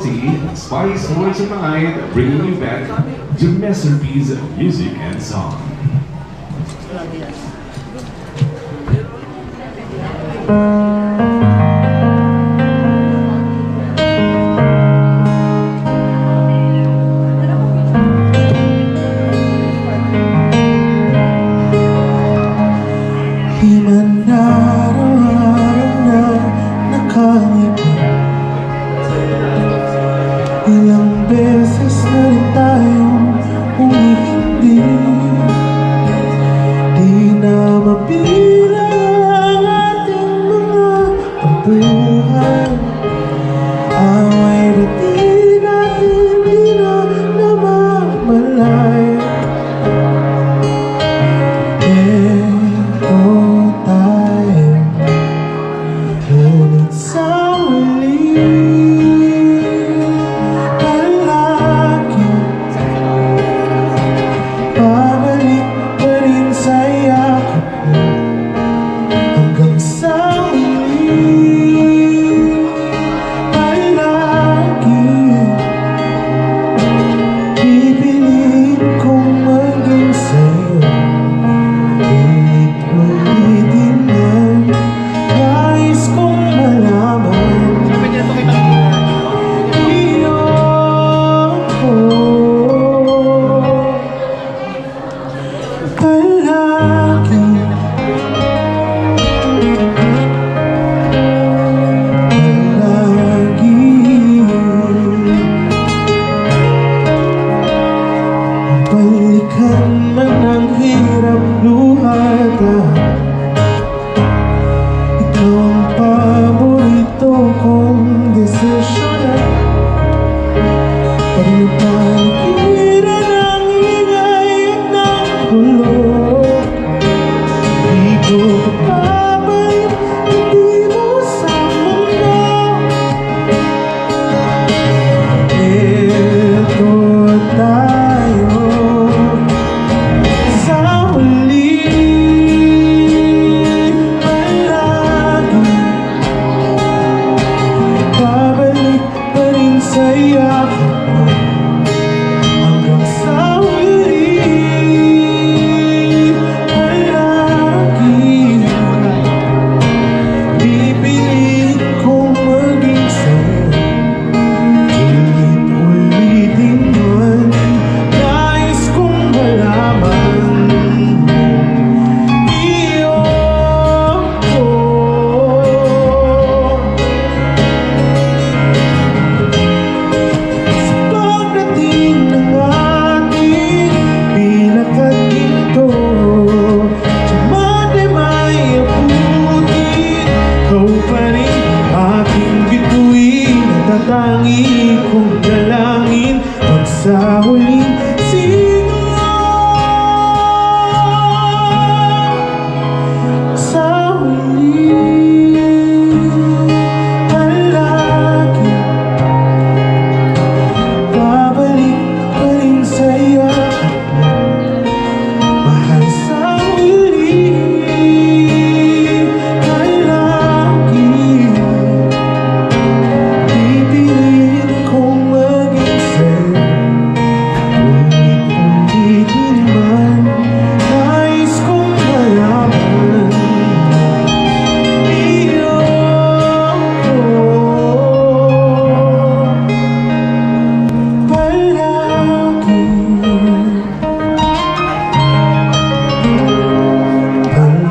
Salty and Spice for tonight, bringing you back to Masterpiece Music and Song. Di man araw-araw na nakangiti, ilang beses na rin tayong humihindi. Di na mabilang ang ating mga tampuhan, away na di natin di na namamalay. Ngunit sa huli, palagi babalik pa rin sa yakap mo. Hanggang sa huli, palagi pipiliin kong maging sa'yo. Ulit-ulitin man, nais kong malaman iyo ko palagi. Balikan man ang hirap luhada, ikaw ang paborito kong desisyon. Pag napaligiran ang ingay at ng gulo, di ko babalik, hindi mo sa mundo. Eto tayo sa huli, palagi babalik pa rin sa yakap mo. Hanggang sa huli, palagi pipiliin kong maging sa'yo. Ulit-ulitin man, nais kong malaman iyo ko. Sa pagdating ng ating pinakad ginto, sa may abutin, ikaw pa rin aking bituin, natatangi kong dalangin. Pag sa huling sigla, sa huli, palagi babalik pa rin sa yakap mo. Mahal sa huli, palagi pipiliin kong maging sa'yo. Ulit-ulitin man, nais kong malaman iyo ko palagi.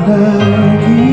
Palagi.